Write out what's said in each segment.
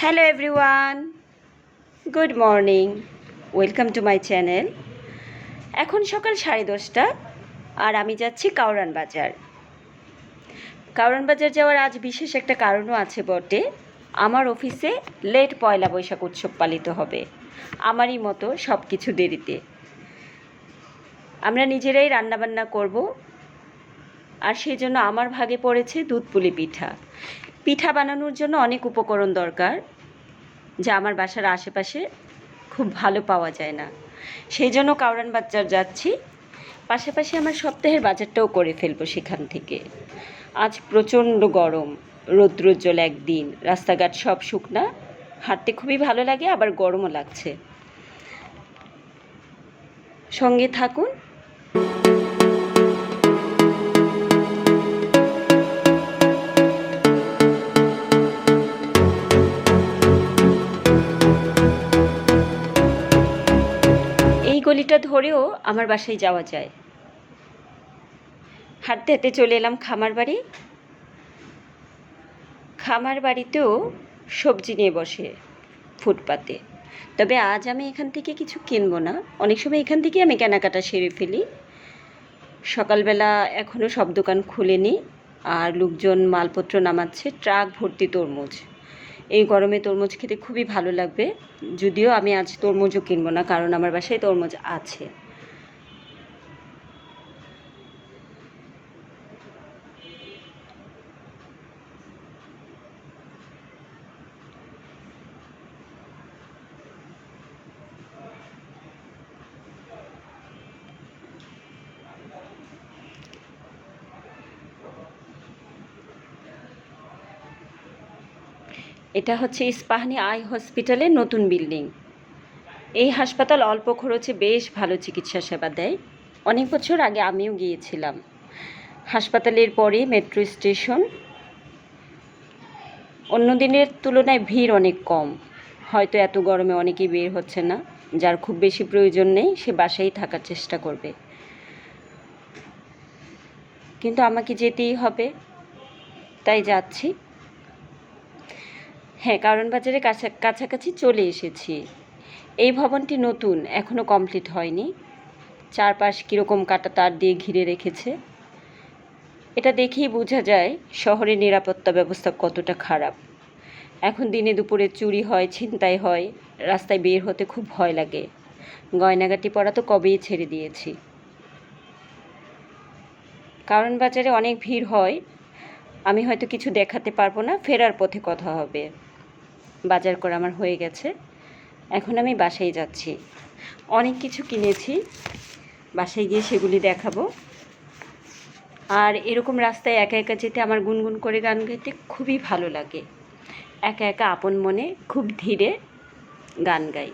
Hello everyone, good morning, welcome to my channel. এখন সকাল 10:30 আর আমি যাচ্ছি কাউরান বাজার। কাউরান বাজার যাওয়ার আজ বিশেষ একটা কারণও আছে বটে। আমার অফিসে লেট পয়লা বৈশাখ উৎসব পালিত হবে, আমারই মতো সব কিছু দেরিতে। আমরা নিজেরাই রান্নাবান্না করব, আর সেই জন্য আমার ভাগে পড়েছে দুধ পুলি পিঠা। পিঠা বানানোর জন্য অনেক উপকরণ দরকার, যা আমার বাসার আশেপাশে খুব ভালো পাওয়া যায় না। সেই জন্য কাউরান বাজার যাচ্ছি। পাশাপাশি আমার সপ্তাহের বাজারটাও করে ফেলবো সেখান থেকে। আজ প্রচণ্ড গরম, রৌদ্রোজ্জ্বল একদিন, রাস্তাঘাট সব শুকনা, হাঁটতে খুবই ভালো লাগে, আবার গরমও লাগছে। সঙ্গে থাকুন। এই গলিটা ধরেও আমার বাসায় যাওয়া যায়। হাঁটতে হাঁটতে চলে এলাম খামার বাড়ি। খামার বাড়িতেও সবজি নিয়ে বসে ফুটপাতে। তবে আজ আমি এখান থেকে কিছু কিনবো না, অনেক সময় এখান থেকে আমি কেনাকাটা সেরে ফেলি। সকালবেলা এখনও সব দোকান খুলেনি, আর লোকজন মালপত্র নামাচ্ছে, ট্রাক ভর্তি তরমুজ। এই গরমে তরমুজ খেতে খুবই ভালো লাগবে, যদিও আমি আজ তরমুজও কিনবো না, কারণ আমার বাসায় তরমুজ আছে। এটা হচ্ছে ইস্পাহানি আই হসপিটালের নতুন বিল্ডিং। এই হাসপাতাল অল্প খরচে বেশ ভালো চিকিৎসা সেবা দেয়। অনেক বছর আগে আমিও গিয়েছিলাম। হাসপাতালের পরে মেট্রো স্টেশন। অন্য দিনের তুলনায় ভিড় অনেক কম, হয়তো এত গরমে অনেকেই বের হচ্ছে না। যার খুব বেশি প্রয়োজন নেই সে বাসায় থাকার চেষ্টা করবে, কিন্তু আমাকে যেতেই হবে, তাই যাচ্ছি। হ্যাঁ, কারণ বাজারের কাছাকাছি চলে এসেছি। এই ভবনটি নতুন, এখনও কমপ্লিট হয়নি। চারপাশ কীরকম কাটা তার দিয়ে ঘিরে রেখেছে। এটা দেখেই বোঝা যায় শহরের নিরাপত্তা ব্যবস্থা কতটা খারাপ। এখন দিনে দুপুরে চুরি হয়, ছিনতাই হয়, রাস্তায় বের হতে খুব ভয় লাগে। গয়নাগাটি পরা তো কবেই ছেড়ে দিয়েছি। কারণ বাজারে অনেক ভিড় হয়, আমি হয়তো কিছু দেখাতে পারবো না, ফেরার পথে কথা হবে। বাজার করা আমার হয়ে গেছে, এখন আমি বাসায় যাচ্ছি। অনেক কিছু কিনেছি, বাসায় গিয়ে সেগুলি দেখাবো। আর এরকম রাস্তায় একা একা যেতে আমার গুনগুন করে গান গাইতে খুবই ভালো লাগে। একা একা আপন মনে খুব ধীরে গান গাই।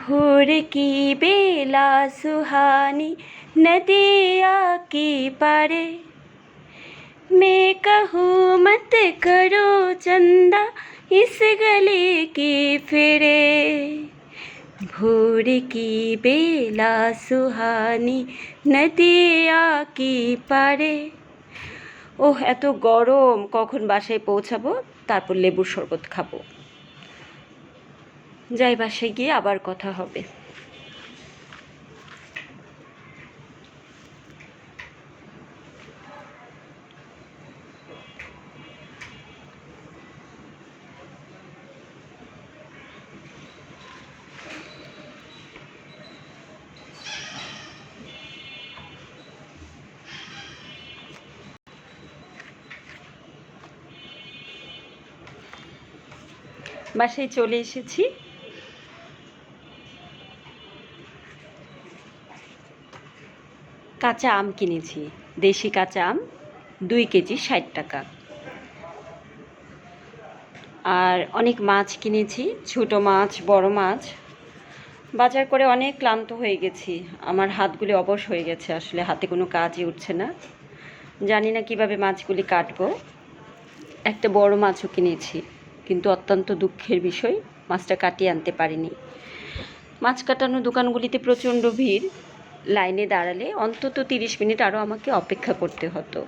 ভোর কি বেলা সুহানি নদিया के पारे, मैं कहूँ मत करो चंदा इस गली की फिरे। भोर की बेला सुहानी नदिया की पारे। ওহ, এত গরম, কখন বাসায় পৌঁছাবো, তারপর লেবুর শরবত খাবো। যাই, বাসায় গিয়ে আবার কথা হবে। বাসায় চলে এসেছি। কাঁচা আম কিনেছি, দেশি কাঁচা আম 2 কেজি 60 টাকা। আর অনেক মাছ কিনেছি, ছোটো মাছ, বড় মাছ। বাজার করে অনেক ক্লান্ত হয়ে গেছি, আমার হাতগুলি অবশ হয়ে গেছে, আসলে হাতে কোনো কাজই উঠছে না। জানি না কিভাবে মাছগুলি কাটবো। একটা বড় মাছও কিনেছি, কিন্তু অত্যন্ত দুঃখের বিষয় মাছটা কাটিয়ে আনতে পারিনি। মাছ কাটানো দোকানগুলিতে প্রচণ্ড ভিড়, লাইনে দাঁড়ালে অন্তত 30 মিনিট আরও আমাকে অপেক্ষা করতে হতো।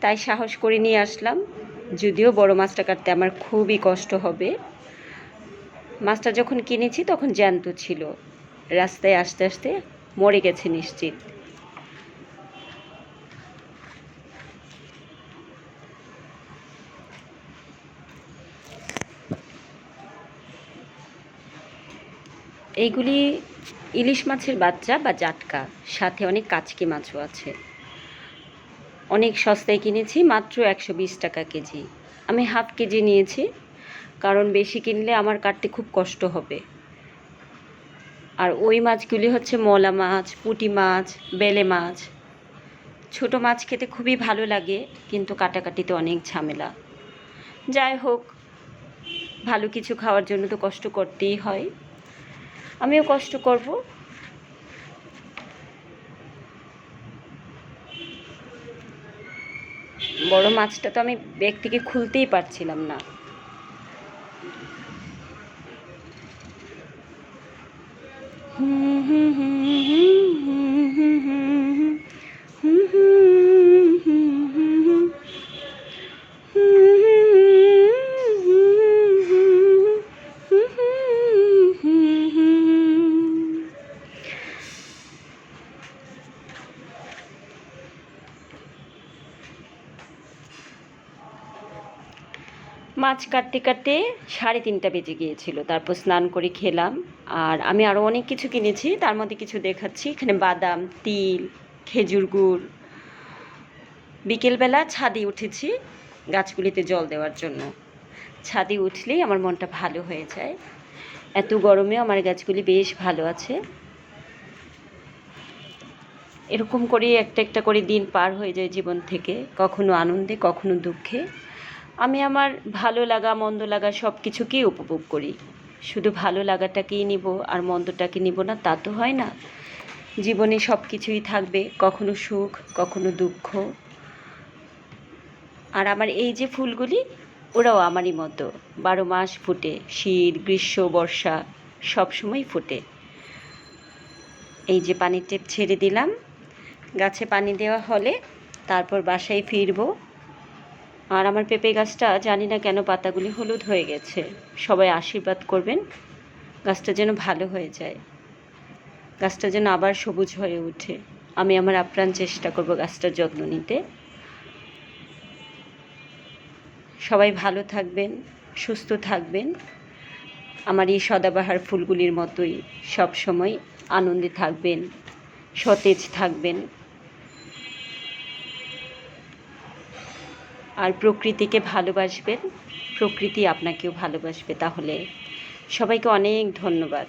তাই সাহস করে নিয়ে আসলাম যদিও বড় মাছটা কাটতে আমার খুবই কষ্ট হবে। মাছটা যখন কিনেছি তখন জ্যান্ত ছিল, রাস্তায় আস্তে আস্তে মরে গেছে নিশ্চিত। এইগুলি ইলিশ মাছের বাচ্চা বা জাটকা, সাথে অনেক কাচকি মাছও আছে। অনেক সস্তায় কিনেছি, মাত্র 120 টাকা কেজি। আমি হাফ কেজি নিয়েছি, কারণ বেশি কিনলে আমার কাটতে খুব কষ্ট হবে। আর ওই মাছগুলি হচ্ছে মলা মাছ, পুঁটি মাছ, বেলে মাছ। ছোট মাছ খেতে খুবই ভালো লাগে, কিন্তু কাটাকাটিতে অনেক ঝামেলা। যাই হোক, ভালো কিছু খাওয়ার জন্য তো কষ্ট করতেই হয়, আমিও কষ্ট করব। বড় মাছটা তো আমি ব্যাগ থেকে খুলতেই পারছিলাম না। মাছ কাটতে কাটতে 3:30 বেজে গিয়েছিল। তারপর স্নান করে খেলাম। আর আমি আরও অনেক কিছু কিনেছি, তার মধ্যে কিছু দেখাচ্ছি। এখানে বাদাম, তিল, খেজুর গুড়। বিকেলবেলা ছাদে উঠেছি গাছগুলিতে জল দেওয়ার জন্য। ছাদে উঠলেই আমার মনটা ভালো হয়ে যায়। এত গরমেও আমার গাছগুলি বেশ ভালো আছে। এরকম করেই একটা একটা করে দিন পার হয়ে যায় জীবন থেকে, কখনো আনন্দে, কখনো দুঃখে। আমি আমার ভালো লাগা মন্দ লাগা সব কিছুকেই উপভোগ করি। শুধু ভালো লাগাটাকেই নিব আর মন্দটাকে নিব না, তা তো হয় না। জীবনে সব কিছুই থাকবে, কখনো সুখ, কখনো দুঃখ। আর আমার এই যে ফুলগুলি, ওরাও আমারই মতো 12 মাস ফুটে, শীত, গ্রীষ্ম, বর্ষা সব সময় ফুটে। এই যে পানির টেপ ছেড়ে দিলাম, গাছে পানি দেওয়া হলে তারপর বাসায় ফিরব। আর আমার পেঁপে গাছটা জানি না কেন পাতাগুলি হলুদ হয়ে গেছে। সবাই আশীর্বাদ করবেন গাছটা যেন ভালো হয়ে যায়, গাছটা যেন আবার সবুজ হয়ে ওঠে। আমি আমার আপ্রাণ চেষ্টা করব গাছটার যত্ন নিতে। সবাই ভালো থাকবেন, সুস্থ থাকবেন। আমার এই সদাবাহার ফুলগুলির মতোই সব সময় আনন্দে থাকবেন, সতেজ থাকবেন। আর প্রকৃতিকে ভালোবাসবেন, প্রকৃতি আপনাকেও ভালোবাসবে। তাহলে সবাইকে অনেক ধন্যবাদ।